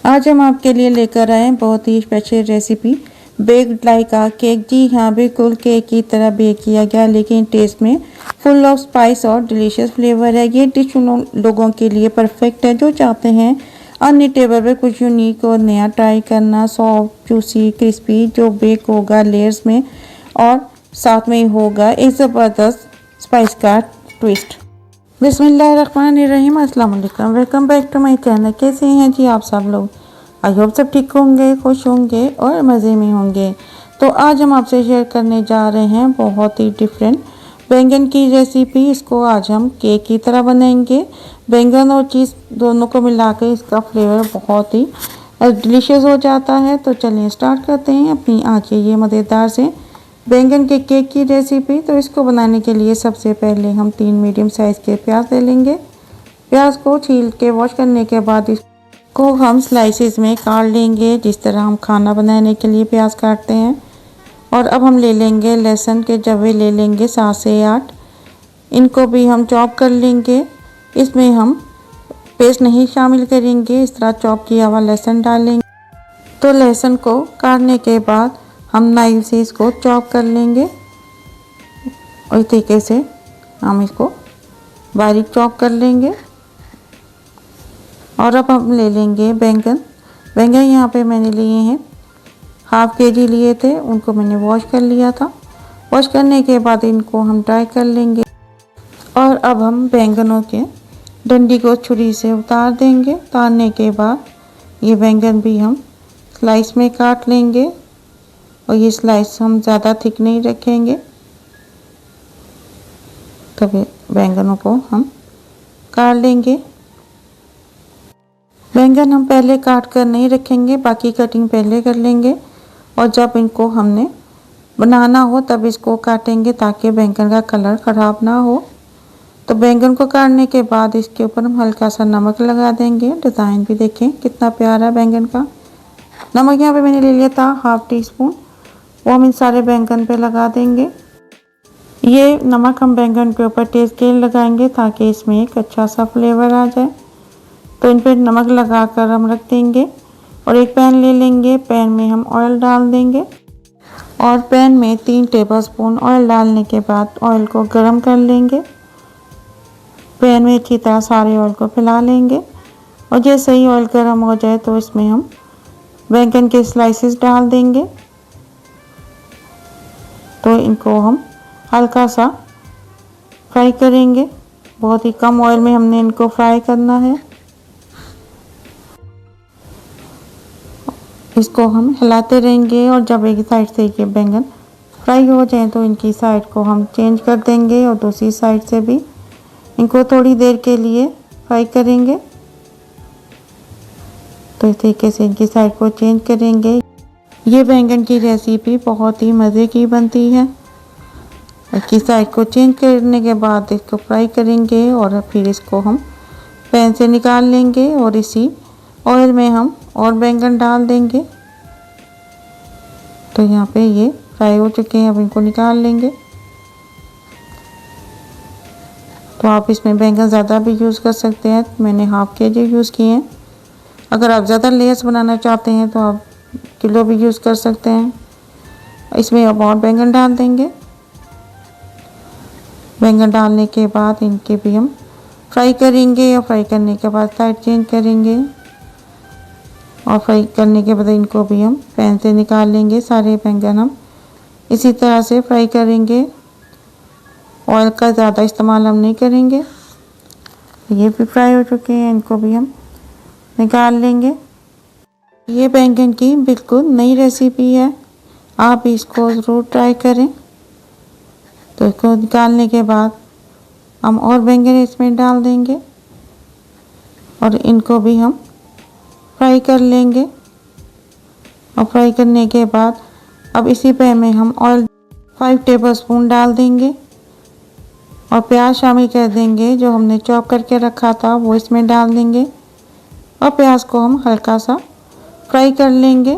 आज हम आपके लिए लेकर आए हैं बहुत ही स्पेशल रेसिपी बेक्ड लाइका केक। जी हाँ, बिल्कुल केक की तरह बेक किया गया, लेकिन टेस्ट में फुल ऑफ स्पाइस और डिलीशियस फ्लेवर है। ये डिश उन लोगों के लिए परफेक्ट है जो चाहते हैं अन्य टेबल पर कुछ यूनिक और नया ट्राई करना। सॉफ्ट जूसी क्रिस्पी जो बेक होगा लेयर्स में, और साथ में ही होगा एक ज़बरदस्त स्पाइस का ट्विस्ट। बिस्मिल्लाहिर्रहमानिर्रहीम, अस्सलाम वालेकुम, welcome back to my channel. कैसे हैं जी आप सब लोग? आई होप सब ठीक होंगे, खुश होंगे और मज़े में होंगे। तो आज हम आपसे शेयर करने जा रहे हैं बहुत ही डिफरेंट बैंगन की रेसिपी। इसको आज हम केक की तरह बनाएंगे। बैंगन और चीज़ दोनों को मिलाकर इसका फ्लेवर बहुत ही डिलीशियस हो जाता है। तो चलिए स्टार्ट करते हैं अपनी आज के ये मज़ेदार से बैंगन के केक की रेसिपी। तो इसको बनाने के लिए सबसे पहले हम 3 मीडियम साइज़ के प्याज ले लेंगे। प्याज को छील के वॉश करने के बाद इसको हम स्लाइसेस में काट लेंगे, जिस तरह हम खाना बनाने के लिए प्याज काटते हैं। और अब हम ले लेंगे लहसुन के जवे, ले लेंगे 7 से 8। इनको भी हम चॉप कर लेंगे। इसमें हम पेस्ट नहीं शामिल करेंगे, इस तरह चॉप किया हुआ लहसुन डालेंगे। तो लहसुन को काटने के बाद हम नाइफ से इसको चॉप कर लेंगे और इस तरीके से हम इसको बारीक चॉप कर लेंगे। और अब हम ले लेंगे बैंगन। बैंगन यहाँ पे मैंने लिए हैं हाफ केजी लिए थे, उनको मैंने वॉश कर लिया था। वॉश करने के बाद इनको हम ड्राई कर लेंगे। और अब हम बैंगनों के डंडी को छुरी से उतार देंगे। उतारने के बाद ये बैंगन भी हम स्लाइस में काट लेंगे। और ये स्लाइस हम ज़्यादा थिक नहीं रखेंगे, तभी बैंगनों को हम काट लेंगे। बैंगन हम पहले काट कर नहीं रखेंगे, बाकी कटिंग पहले कर लेंगे। और जब इनको हमने बनाना हो तब इसको काटेंगे, ताकि बैंगन का कलर ख़राब ना हो। तो बैंगन को काटने के बाद इसके ऊपर हम हल्का सा नमक लगा देंगे। डिज़ाइन भी देखें कितना प्यारा है बैंगन का। नमक यहाँ पे मैंने ले लिया था हाफ टी स्पून, वो हम इन सारे बैंगन पे लगा देंगे। ये नमक हम बैंगन के ऊपर टेस्ट के लिए लगाएंगे, ताकि इसमें एक अच्छा सा फ्लेवर आ जाए। तो इन पे नमक लगा कर हम रख देंगे। और एक पैन ले लेंगे, पैन में हम ऑयल डाल देंगे। और पैन में 3 टेबलस्पून ऑयल डालने के बाद ऑयल को गर्म कर लेंगे। पैन में अच्छी तरह सारे ऑयल को फैला लेंगे। और जैसे ही ऑयल गर्म हो जाए तो इसमें हम बैंगन के स्लाइसेस डाल देंगे। तो इनको हम हल्का सा फ्राई करेंगे, बहुत ही कम ऑयल में हमने इनको फ्राई करना है। इसको हम हिलाते रहेंगे, और जब एक साइड से ये बैंगन फ्राई हो जाए तो इनकी साइड को हम चेंज कर देंगे। और दूसरी साइड से भी इनको थोड़ी देर के लिए फ्राई करेंगे। तो इस तरीके से इनकी साइड को चेंज करेंगे। ये बैंगन की रेसिपी बहुत ही मज़े की बनती है। इसकी साइड को चेंज करने के बाद इसको फ्राई करेंगे, और फिर इसको हम पैन से निकाल लेंगे। और इसी ऑयल में हम और बैंगन डाल देंगे। तो यहाँ पे ये फ्राई हो चुके हैं, अब इनको निकाल लेंगे। तो आप इसमें बैंगन ज़्यादा भी यूज़ कर सकते हैं, मैंने हाफ केजी यूज़ किए हैं। अगर आप ज़्यादा लेयर्स बनाना चाहते हैं तो आप किलो भी यूज़ कर सकते हैं। इसमें अब और बैंगन डाल देंगे। बैंगन डालने के बाद इनके भी हम फ्राई करेंगे। और फ्राई करने के बाद साइड चेंज करेंगे। और फ्राई करने के बाद इनको भी हम पैन से निकाल लेंगे। सारे बैंगन हम इसी तरह से फ्राई करेंगे, ऑयल का ज़्यादा इस्तेमाल हम नहीं करेंगे। ये भी फ्राई हो चुके हैं, इनको भी हम निकाल लेंगे। ये बैंगन की बिल्कुल नई रेसिपी है, आप इसको ज़रूर ट्राई करें। तो इसको निकालने के बाद हम और बैंगन इसमें डाल देंगे, और इनको भी हम फ्राई कर लेंगे। और फ्राई करने के बाद अब इसी पैन में हम ऑयल 5 टेबलस्पून डाल देंगे। और प्याज शामिल कर देंगे, जो हमने चॉप करके रखा था वो इसमें डाल देंगे। और प्याज को हम हल्का सा फ्राई कर लेंगे।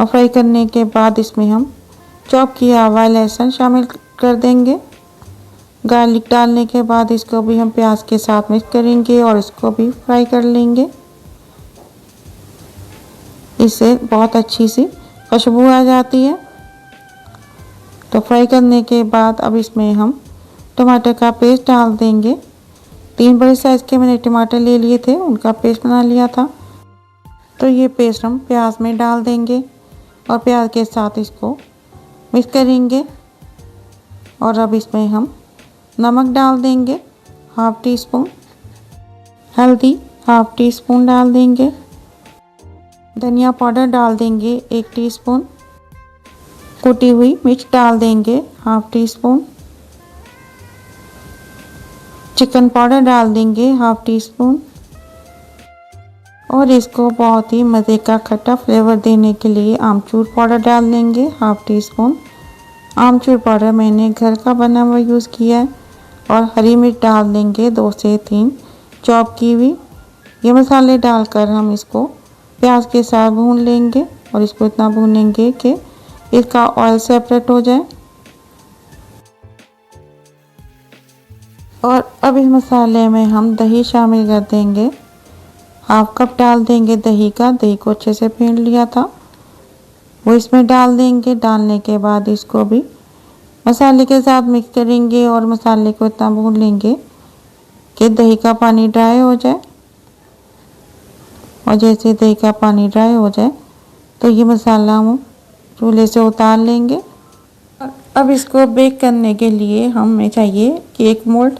और फ्राई करने के बाद इसमें हम चॉप किया हुआ लहसुन शामिल कर देंगे। गार्लिक डालने के बाद इसको भी हम प्याज के साथ मिक्स करेंगे और इसको भी फ्राई कर लेंगे। इससे बहुत अच्छी सी खुशबू आ जाती है। तो फ्राई करने के बाद अब इसमें हम टमाटर का पेस्ट डाल देंगे। 3 बड़े साइज़ के मैंने टमाटर ले लिए थे, उनका पेस्ट बना लिया था। तो ये पेस्ट हम प्याज में डाल देंगे और प्याज के साथ इसको मिक्स करेंगे। और अब इसमें हम नमक डाल देंगे हाफ टी स्पून, हल्दी हाफ टी स्पून डाल देंगे, धनिया पाउडर डाल देंगे 1 टीस्पून, कुटी हुई मिर्च डाल देंगे half tea spoon, chicken powder डाल देंगे हाफ टी स्पून और इसको बहुत ही मज़े का खट्टा फ्लेवर देने के लिए आमचूर पाउडर डाल देंगे हाफ टी स्पून। आमचूर पाउडर मैंने घर का बना हुआ यूज़ किया है। और हरी मिर्च डाल देंगे 2 से 3 चॉप की हुई। ये मसाले डालकर हम इसको प्याज के साथ भून लेंगे और इसको इतना भूनेंगे कि इसका ऑयल सेपरेट हो जाए। और अब इस मसाले में हम दही शामिल कर देंगे। हाफ कप डाल देंगे दही का, दही को अच्छे से फेंट लिया था वो इसमें डाल देंगे। डालने के बाद इसको भी मसाले के साथ मिक्स करेंगे और मसाले को इतना भून लेंगे कि दही का पानी ड्राई हो जाए। और जैसे दही का पानी ड्राई हो जाए तो ये मसाला हम चूल्हे से उतार लेंगे। अब इसको बेक करने के लिए हमें चाहिए केक मोल्ड,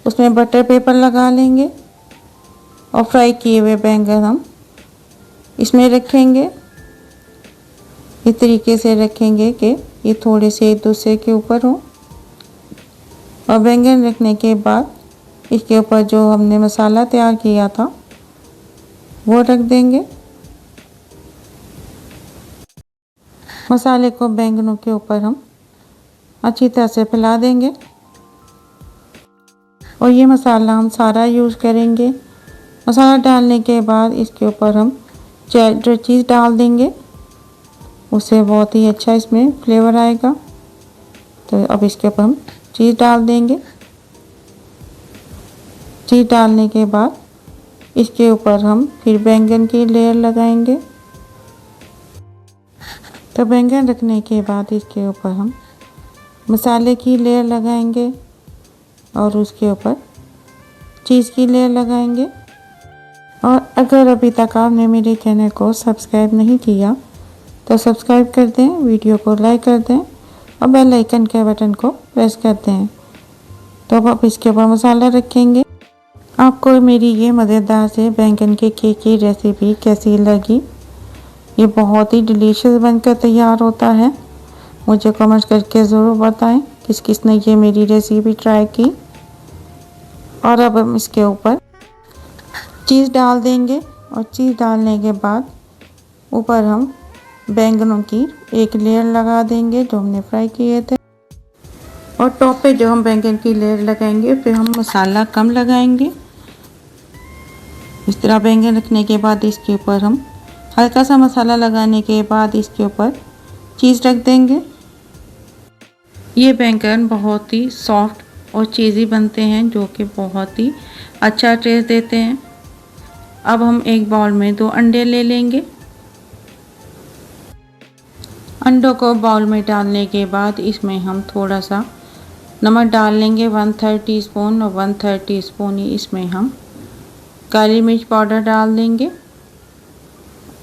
उसमें बटर पेपर लगा लेंगे और फ्राई किए हुए बैंगन हम इसमें रखेंगे। इस तरीके से रखेंगे कि ये थोड़े से एक दूसरे के ऊपर हो। और बैंगन रखने के बाद इसके ऊपर जो हमने मसाला तैयार किया था वो रख देंगे। मसाले को बैंगनों के ऊपर हम अच्छी तरह से फैला देंगे और ये मसाला हम सारा यूज़ करेंगे। मसाला डालने के बाद इसके ऊपर हम चेडर चीज़ डाल देंगे, उससे बहुत ही अच्छा इसमें फ्लेवर आएगा। तो अब इसके ऊपर हम चीज़ डाल देंगे। चीज़ डालने के बाद इसके ऊपर हम फिर बैंगन की लेयर लगाएंगे। तो बैंगन रखने के बाद इसके ऊपर हम मसाले की लेयर लगाएंगे और उसके ऊपर चीज़ की लेयर लगाएंगे। और अगर अभी तक आपने मेरे चैनल को सब्सक्राइब नहीं किया तो सब्सक्राइब कर दें, वीडियो को लाइक कर दें और बेल आइकन के बटन को प्रेस कर दें। तो अब इसके ऊपर मसाला रखेंगे। आपको मेरी ये मज़ेदार से बैंगन के केक की रेसिपी कैसी लगी? ये बहुत ही डिलीशियस बनकर तैयार होता है। मुझे कमेंट करके ज़रूर बताएं किस किस ने ये मेरी रेसिपी ट्राई की। और अब हम इसके ऊपर चीज़ डाल देंगे और चीज़ डालने के बाद ऊपर हम बैंगनों की एक लेयर लगा देंगे जो हमने फ्राई किए थे। और टॉप पे जो हम बैंगन की लेयर लगाएंगे फिर हम मसाला कम लगाएंगे। इस तरह बैंगन रखने के बाद इसके ऊपर हम हल्का सा मसाला लगाने के बाद इसके ऊपर चीज़ रख देंगे। ये बैंगन बहुत ही सॉफ्ट और चीज़ी बनते हैं जो कि बहुत ही अच्छा टेस्ट देते हैं। अब हम एक बाउल में 2 अंडे ले लेंगे। अंडों को बाउल में डालने के बाद इसमें हम थोड़ा सा नमक डाल लेंगे 1/3 टीस्पून और 1/3 टीस्पून ही इसमें हम काली मिर्च पाउडर डाल देंगे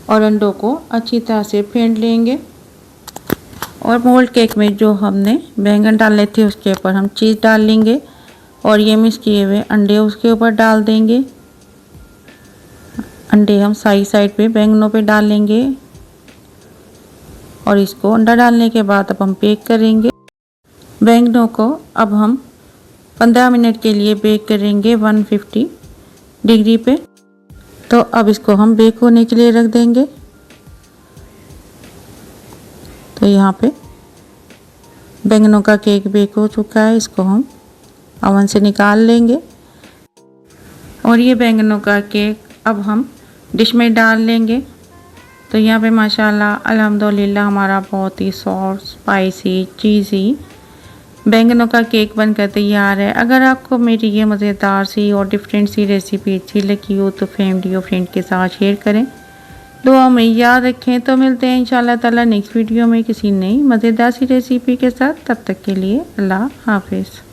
और अंडों को अच्छी तरह से फेंट लेंगे। और मोल्ड केक में जो हमने बैंगन डाले थे उसके ऊपर हम चीज़ डाल लेंगे और ये मिक्स किए हुए अंडे उसके ऊपर डाल देंगे। अंडे हम साइड पे बैंगनों पे डालेंगे और इसको अंडा डालने के बाद अब हम बेक करेंगे। बैंगनों को अब हम 15 मिनट के लिए बेक करेंगे 150 डिग्री पे। तो अब इसको हम बेक होने के लिए रख देंगे। तो यहाँ पे बैंगनों का केक बेक हो चुका है, इसको हम ओवन से निकाल लेंगे। और ये बैंगनों का केक अब हम डिश में डाल लेंगे। तो यहाँ पे माशाल्लाह अल्हम्दुलिल्लाह हमारा बहुत ही सॉफ्ट स्पाइसी चीज़ी बैंगनों का केक बनकर तैयार है। अगर आपको मेरी ये मज़ेदार सी और डिफरेंट सी रेसिपी अच्छी लगी हो तो फैमिली और फ्रेंड के साथ शेयर करें। दुआ में याद रखें। तो मिलते हैं इंशाल्लाह ताला नेक्स्ट वीडियो में किसी नई मज़ेदार सी रेसिपी के साथ। तब तक के लिए अल्लाह हाफिज़।